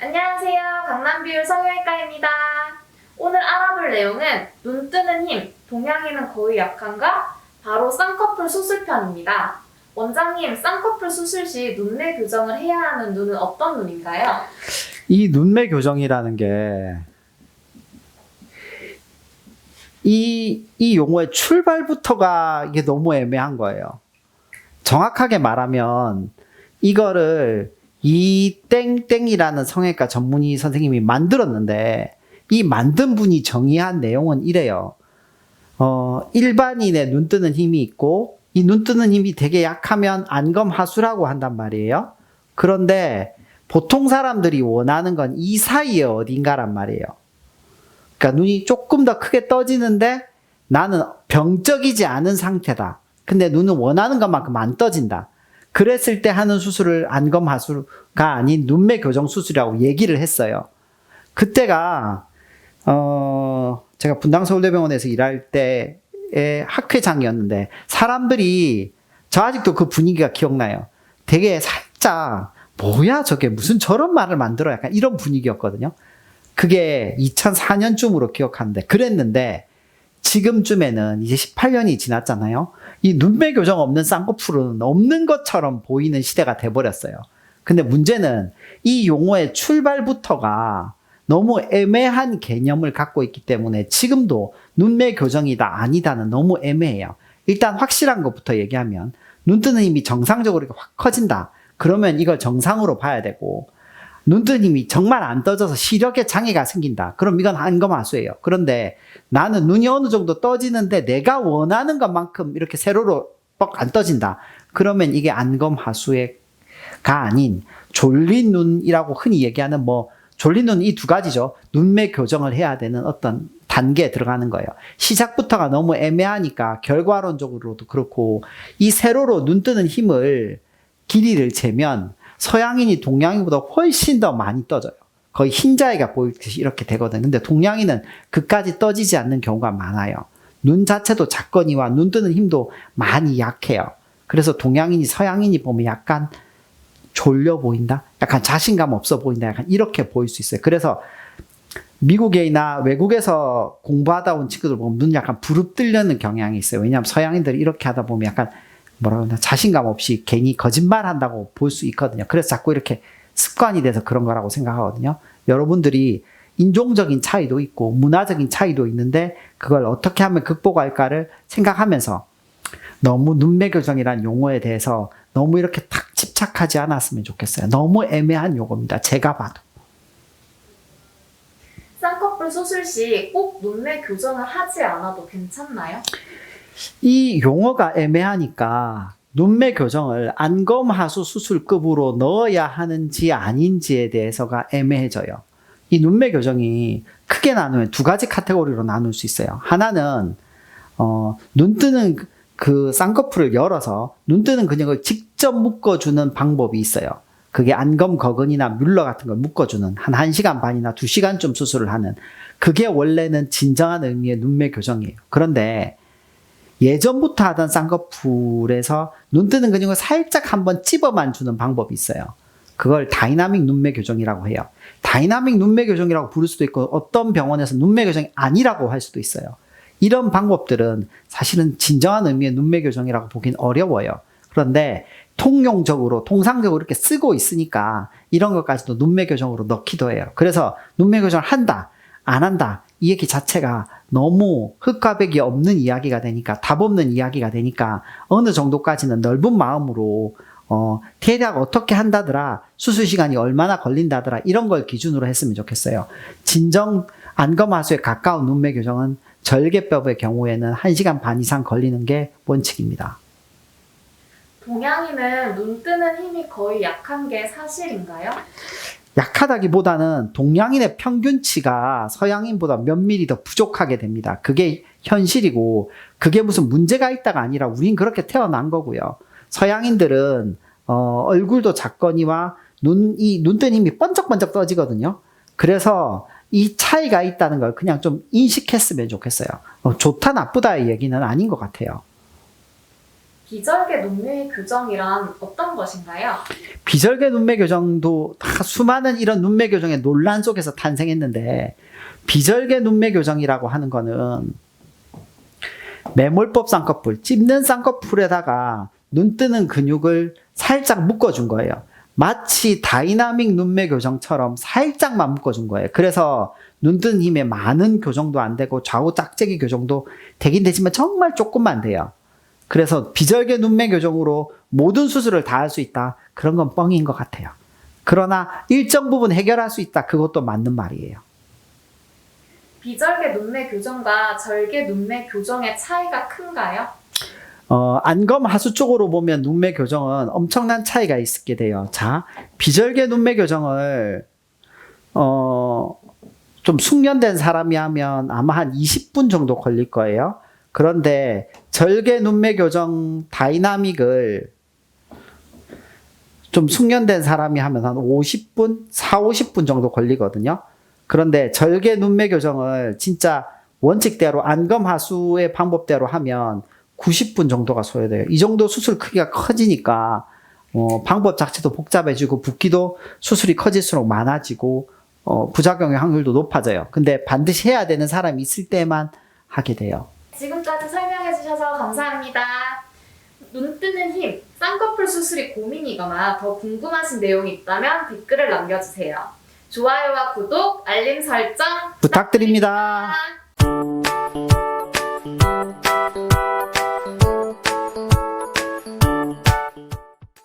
안녕하세요. 강남뷰 성형외과입니다. 오늘 알아볼 내용은 눈 뜨는 힘, 동양인은 거의 약한가? 바로 쌍꺼풀 수술편입니다. 원장님, 쌍꺼풀 수술 시 눈매 교정을 해야 하는 눈은 어떤 눈인가요? 이 눈매 교정이라는 게 이 용어의 출발부터가 이게 너무 애매한 거예요. 정확하게 말하면 이거를 이땡땡이라는 성형외과 전문의 선생님이 만들었는데 이 만든 분이 정의한 내용은 이래요. 일반인의 눈 뜨는 힘이 있고 이 눈 뜨는 힘이 되게 약하면 안검하수라고 한단 말이에요. 그런데 보통 사람들이 원하는 건 이 사이에 어딘가란 말이에요. 그러니까 눈이 조금 더 크게 떠지는데 나는 병적이지 않은 상태다. 근데 눈은 원하는 것만큼 안 떠진다. 그랬을 때 하는 수술을 안검하수가 아닌 눈매 교정 수술이라고 얘기를 했어요. 그때가 제가 분당서울대병원에서 일할 때의 학회장이었는데 사람들이 저 아직도 그 분위기가 기억나요. 되게 살짝 뭐야 저게 무슨 저런 말을 만들어 약간 이런 분위기였거든요. 그게 2004년쯤으로 기억하는데 그랬는데 지금쯤에는 이제 18년이 지났잖아요. 이 눈매 교정 없는 쌍꺼풀은 없는 것처럼 보이는 시대가 돼버렸어요. 근데 문제는 이 용어의 출발부터가 너무 애매한 개념을 갖고 있기 때문에 지금도 눈매 교정이다 아니다는 너무 애매해요. 일단 확실한 것부터 얘기하면 눈 뜨는 힘이 정상적으로 이렇게 확 커진다. 그러면 이걸 정상으로 봐야 되고 눈 뜨는 힘이 정말 안 떠져서 시력에 장애가 생긴다. 그럼 이건 안검하수예요. 그런데 나는 눈이 어느 정도 떠지는데 내가 원하는 것만큼 이렇게 세로로 뻑 안 떠진다. 그러면 이게 안검하수가 아닌 졸린 눈이라고 흔히 얘기하는 졸린 눈 이 두 가지죠. 눈매 교정을 해야 되는 어떤 단계에 들어가는 거예요. 시작부터가 너무 애매하니까 결과론적으로도 그렇고 이 세로로 눈 뜨는 힘을 길이를 재면 서양인이 동양인보다 훨씬 더 많이 떠져요. 거의 흰자위가 보이듯이 이렇게 되거든요. 근데 동양인은 그까지 떠지지 않는 경우가 많아요. 눈 자체도 작거니와 눈 뜨는 힘도 많이 약해요. 그래서 동양인이 서양인이 보면 약간 졸려 보인다? 약간 자신감 없어 보인다? 약간 이렇게 보일 수 있어요. 그래서 미국이나 외국에서 공부하다 온 친구들 보면 눈 약간 부릅뜨려는 경향이 있어요. 왜냐하면 서양인들이 이렇게 하다 보면 약간 뭐라고 하나 자신감 없이 괜히 거짓말 한다고 볼 수 있거든요. 그래서 자꾸 이렇게 습관이 돼서 그런 거라고 생각하거든요. 여러분들이 인종적인 차이도 있고 문화적인 차이도 있는데 그걸 어떻게 하면 극복할까를 생각하면서 너무 눈매 교정이라는 용어에 대해서 너무 이렇게 탁 집착하지 않았으면 좋겠어요. 너무 애매한 용어입니다. 제가 봐도. 쌍꺼풀 수술 시 꼭 눈매 교정을 하지 않아도 괜찮나요? 이 용어가 애매하니까 눈매 교정을 안검하수 수술급으로 넣어야 하는지 아닌지에 대해서가 애매해져요. 이 눈매 교정이 크게 나누면 두 가지 카테고리로 나눌 수 있어요. 하나는 눈 뜨는 그 쌍꺼풀을 열어서 눈 뜨는 근육을 직접 묶어주는 방법이 있어요. 그게 안검 거근이나 뮬러 같은 걸 묶어주는 한 1시간 반이나 2시간쯤 수술을 하는 그게 원래는 진정한 의미의 눈매 교정이에요. 그런데 예전부터 하던 쌍꺼풀에서 눈 뜨는 근육을 살짝 한번 찝어만 주는 방법이 있어요. 그걸 다이나믹 눈매 교정이라고 해요. 다이나믹 눈매 교정이라고 부를 수도 있고 어떤 병원에서 눈매 교정이 아니라고 할 수도 있어요. 이런 방법들은 사실은 진정한 의미의 눈매 교정이라고 보긴 어려워요. 그런데 통상적으로 이렇게 쓰고 있으니까 이런 것까지도 눈매 교정으로 넣기도 해요. 그래서 눈매 교정을 한다, 안 한다 이 얘기 자체가 너무 흙과 백이 없는 이야기가 되니까 답 없는 이야기가 되니까 어느 정도까지는 넓은 마음으로 대략 어떻게 한다더라 수술 시간이 얼마나 걸린다더라 이런 걸 기준으로 했으면 좋겠어요. 진정 안검하수에 가까운 눈매 교정은 절개법의 경우에는 1시간 반 이상 걸리는 게 원칙입니다. 동양인은 눈 뜨는 힘이 거의 약한 게 사실인가요? 약하다기보다는 동양인의 평균치가 서양인보다 몇 미리 더 부족하게 됩니다. 그게 현실이고 그게 무슨 문제가 있다가 아니라 우린 그렇게 태어난 거고요. 서양인들은 얼굴도 작거니와 눈 뜨는 힘이 번쩍번쩍 떠지거든요. 그래서 이 차이가 있다는 걸 그냥 좀 인식했으면 좋겠어요. 좋다 나쁘다의 얘기는 아닌 것 같아요. 비절개 눈매 교정이란 어떤 것인가요? 비절개 눈매 교정도 다 수많은 이런 눈매 교정의 논란 속에서 탄생했는데, 비절개 눈매 교정이라고 하는 거는 매몰법 쌍꺼풀, 찝는 쌍꺼풀에다가 눈 뜨는 근육을 살짝 묶어준 거예요. 마치 다이나믹 눈매 교정처럼 살짝만 묶어준 거예요. 그래서 눈 뜨는 힘에 많은 교정도 안 되고 좌우 짝재기 교정도 되긴 되지만 정말 조금만 돼요. 그래서 비절개 눈매 교정으로 모든 수술을 다 할 수 있다. 그런 건 뻥인 것 같아요. 그러나 일정 부분 해결할 수 있다. 그것도 맞는 말이에요. 비절개 눈매 교정과 절개 눈매 교정의 차이가 큰가요? 안검 하수 쪽으로 보면 눈매 교정은 엄청난 차이가 있게 돼요. 자, 비절개 눈매 교정을 좀 숙련된 사람이 하면 아마 한 20분 정도 걸릴 거예요. 그런데 절개 눈매 교정 다이나믹을 좀 숙련된 사람이 하면 한 50분, 50분 정도 걸리거든요. 그런데 절개 눈매 교정을 진짜 원칙대로 안검 하수의 방법대로 하면 90분 정도가 소요돼요. 이 정도 수술 크기가 커지니까 방법 자체도 복잡해지고 붓기도 수술이 커질수록 많아지고 부작용의 확률도 높아져요. 근데 반드시 해야 되는 사람이 있을 때만 하게 돼요. 지금까지 설명해 주셔서 감사합니다. 눈 뜨는 힘, 쌍꺼풀 수술이 고민이거나 더 궁금하신 내용이 있다면 댓글을 남겨주세요. 좋아요와 구독, 알림 설정 부탁드립니다. 부탁드립니다.